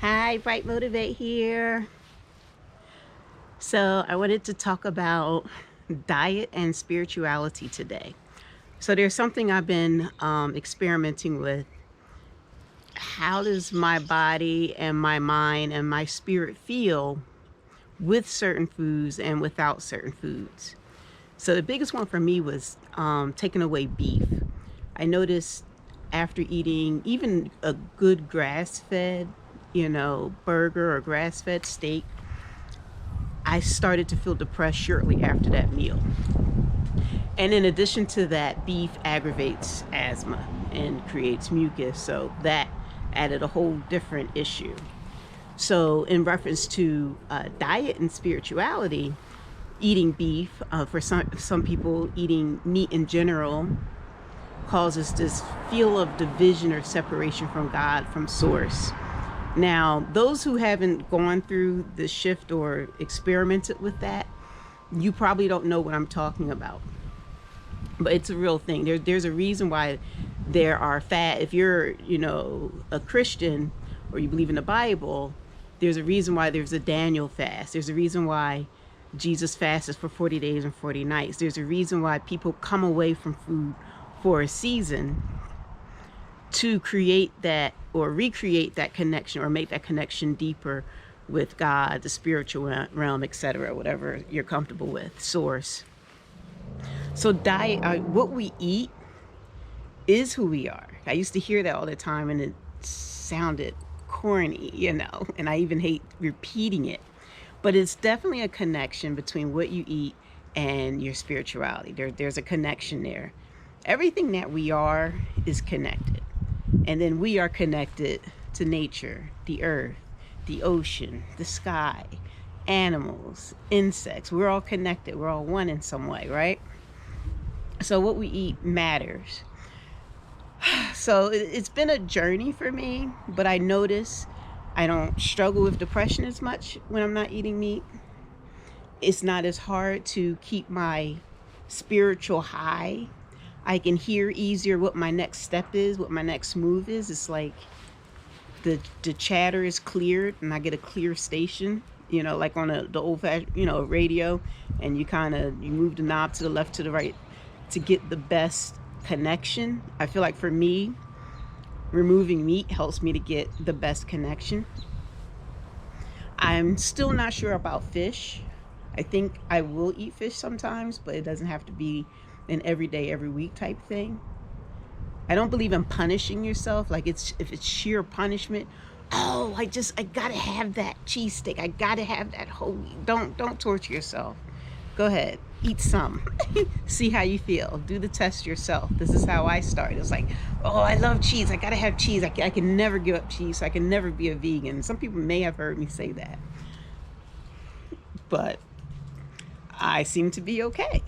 Hi, Bright Motivate here. So, I wanted to talk about diet and spirituality today. So, there's something I've been experimenting with. How does my body and my mind and my spirit feel with certain foods and without certain foods? So, the biggest one for me was taking away beef. I noticed after eating even a good grass fed, burger or grass fed steak, I started to feel depressed shortly after that meal. And in addition to that, beef aggravates asthma and creates mucus. So that added a whole different issue. So, in reference to diet and spirituality, eating beef, for some people, eating meat in general causes this feel of division or separation from God, from source. Now, those who haven't gone through the shift or experimented with that, you probably don't know what I'm talking about. But it's a real thing. There's a reason why there are if you're, a Christian or you believe in the Bible, there's a reason why there's a Daniel fast. There's a reason why Jesus fasted for 40 days and 40 nights. There's a reason why people come away from food for a season to create that or recreate that connection or make that connection deeper with God, the spiritual realm, etc., whatever you're comfortable with, source. So diet, what we eat is who we are. I used to hear that all the time and it sounded corny, and I even hate repeating it. But it's definitely a connection between what you eat and your spirituality. There's a connection there. Everything that we are is connected. And then we are connected to nature, the earth, the ocean, the sky, animals, insects. We're all connected. We're all one in some way, right? So what we eat matters. So it's been a journey for me, but I notice I don't struggle with depression as much when I'm not eating meat. It's not as hard to keep my spiritual high. I can hear easier what my next step is, what my next move is. It's like the chatter is cleared and I get a clear station, like on the old fashioned, radio, and you move the knob to the left, to the right to get the best connection. I feel like for me, removing meat helps me to get the best connection. I'm still not sure about fish. I think I will eat fish sometimes, but it doesn't have to be an everyday, every week type thing. I don't believe in punishing yourself. Like if it's sheer punishment. Oh, I gotta have that cheesesteak. I gotta have that whole wheat. Don't torture yourself. Go ahead, eat some. See how you feel. Do the test yourself. This is how I started. It's like, oh, I love cheese. I gotta have cheese. I can never give up cheese. So I can never be a vegan. Some people may have heard me say that, but I seem to be okay.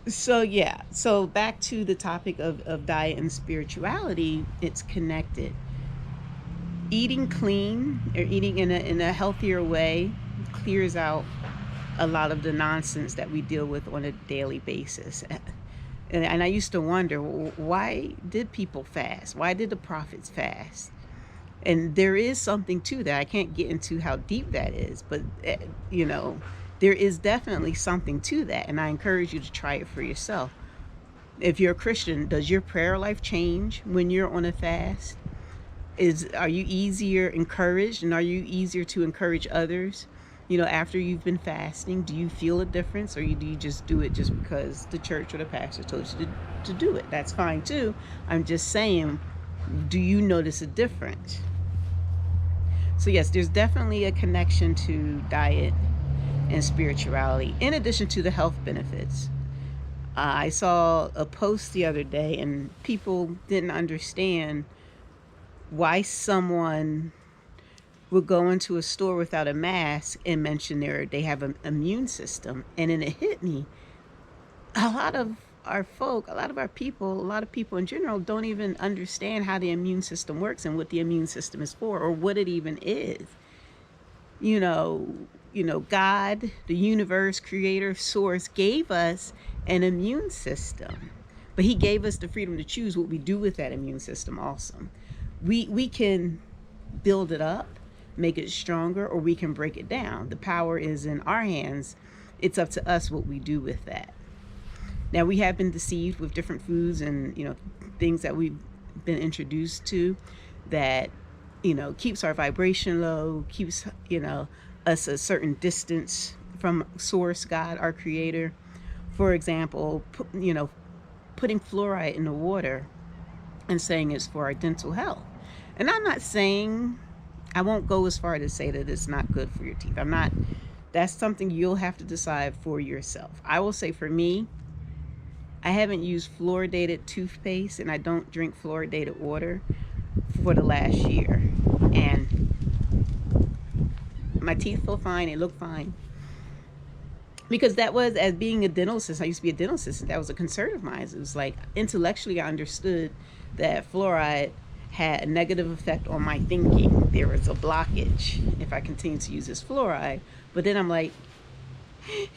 So yeah, so back to the topic of diet and spirituality, it's connected. Eating clean or eating in a healthier way clears out a lot of the nonsense that we deal with on a daily basis. And I used to wonder, why did people fast? Why did the prophets fast? And there is something to that. I can't get into how deep that is, but there is definitely something to that, and I encourage you to try it for yourself. If you're a Christian, does your prayer life change when you're on a fast? Are you easier encouraged, and are you easier to encourage others? After you've been fasting, do you feel a difference, or do you just do it just because the church or the pastor told you to do it? That's fine too. I'm just saying, do you notice a difference? So yes, there's definitely a connection to diet and spirituality, in addition to the health benefits. I saw a post the other day, and people didn't understand why someone would go into a store without a mask and mention they have an immune system. And then it hit me. A lot of people, a lot of people in general don't even understand how the immune system works and what the immune system is for, or what it even is. God, the universe, creator, source, gave us an immune system, but he gave us the freedom to choose what we do with that immune system also. We can build it up, make it stronger, or we can break it down. The power is in our hands. It's up to us what we do with that. Now, we have been deceived with different foods and, things that we've been introduced to that, keeps our vibration low, keeps, us a certain distance from source, God, our creator. For example, putting fluoride in the water and saying it's for our dental health. And I'm not saying, I won't go as far to say that it's not good for your teeth. I'm not, that's something you'll have to decide for yourself. I will say for me, I haven't used fluoridated toothpaste and I don't drink fluoridated water for the last year. And my teeth feel fine, they look fine. Because that was, as being a dental assistant, I used to be a dental assistant, that was a concern of mine. It was like, intellectually, I understood that fluoride had a negative effect on my thinking. There was a blockage if I continued to use this fluoride. But then I'm like,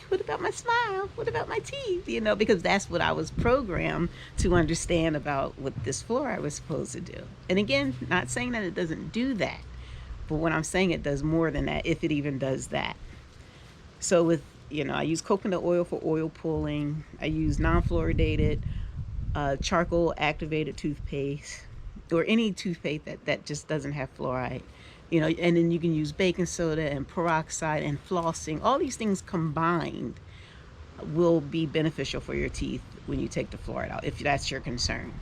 what about my smile? What about my teeth? Because that's what I was programmed to understand about what this fluoride was supposed to do. And again, not saying that it doesn't do that, but what I'm saying, it does more than that, if it even does that. So with, I use coconut oil for oil pulling. I use non-fluoridated charcoal activated toothpaste, or any toothpaste that just doesn't have fluoride. And then you can use baking soda and peroxide and flossing. All these things combined will be beneficial for your teeth when you take the fluoride out, if that's your concern.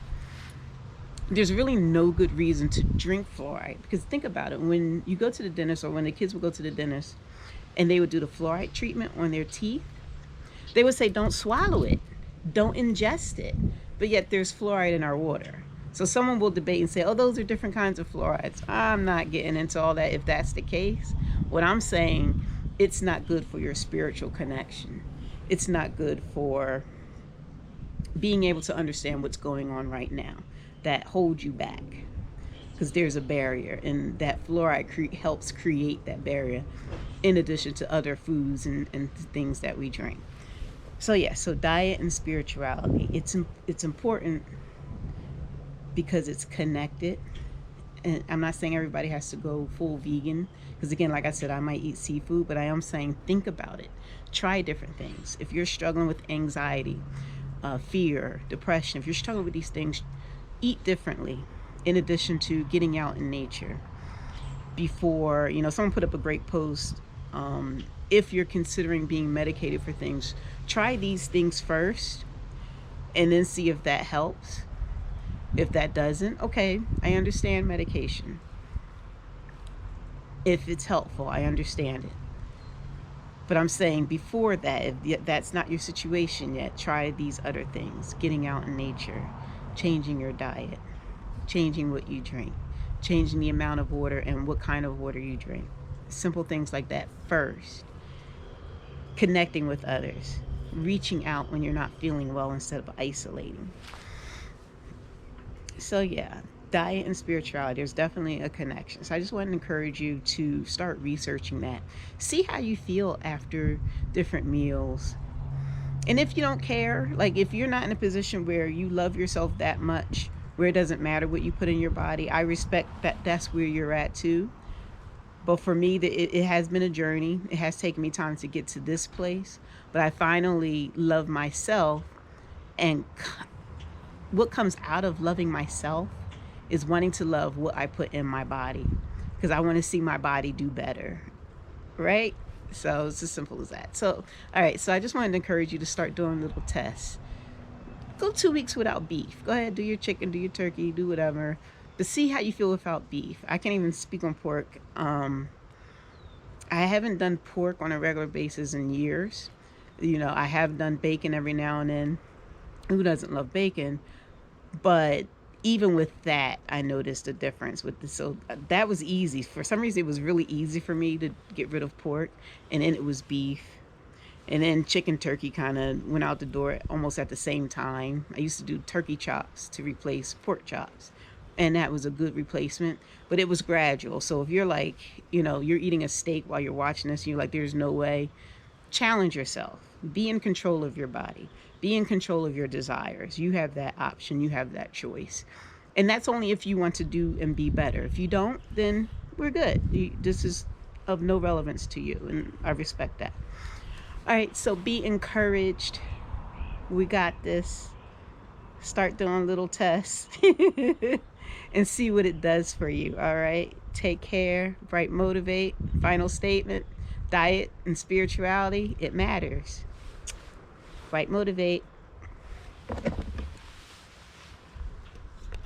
There's really no good reason to drink fluoride, because think about it. When you go to the dentist, or when the kids would go to the dentist and they would do the fluoride treatment on their teeth, they would say, don't swallow it, don't ingest it. But yet there's fluoride in our water. So someone will debate and say, oh, those are different kinds of fluorides. I'm not getting into all that if that's the case. What I'm saying, it's not good for your spiritual connection. It's not good for being able to understand what's going on right now that holds you back. Because there's a barrier, and that fluoride helps create that barrier, in addition to other foods and things that we drink. So yeah, so diet and spirituality, it's important because it's connected. And I'm not saying everybody has to go full vegan, because again, like I said, I might eat seafood, but I am saying think about it. Try different things. If you're struggling with anxiety, fear, depression, if you're struggling with these things, eat differently, in addition to getting out in nature. Before, someone put up a great post, if you're considering being medicated for things, try these things first and then see if that helps. If that doesn't, okay, I understand medication. If it's helpful, I understand it. But I'm saying before that, if that's not your situation yet, try these other things. Getting out in nature, changing your diet, changing what you drink, changing the amount of water and what kind of water you drink. Simple things like that first. Connecting with others, reaching out when you're not feeling well instead of isolating. So yeah, diet and spirituality, there's definitely a connection. So I just want to encourage you to start researching that. See how you feel after different meals. And if you don't care, like if you're not in a position where you love yourself that much, where it doesn't matter what you put in your body, I respect that that's where you're at too. But for me, it has been a journey. It has taken me time to get to this place. But I finally love myself, and what comes out of loving myself is wanting to love what I put in my body, because I want to see my body do better, right? So it's as simple as that. So, all right, so I just wanted to encourage you to start doing little tests. Go 2 weeks without beef. Go ahead, do your chicken, do your turkey, do whatever. But see how you feel without beef. I can't even speak on pork. I haven't done pork on a regular basis in years. I have done bacon every now and then. Who doesn't love bacon? But even with that, I noticed a difference with this. So that was easy. For some reason, it was really easy for me to get rid of pork. And then it was beef. And then chicken, turkey kind of went out the door almost at the same time. I used to do turkey chops to replace pork chops. And that was a good replacement. But it was gradual. So if you're like, you're eating a steak while you're watching this, and you're like, there's no way. Challenge yourself. Be in control of your body. Be in control of your desires. You have that option. You have that choice. And that's only if you want to do and be better. If you don't, then we're good. This is of no relevance to you, and I respect that. All right, so be encouraged. We got this. Start doing little tests and see what it does for you. All right, take care. Bright Motivate. Final statement: diet and spirituality, it matters. Bright Motivate.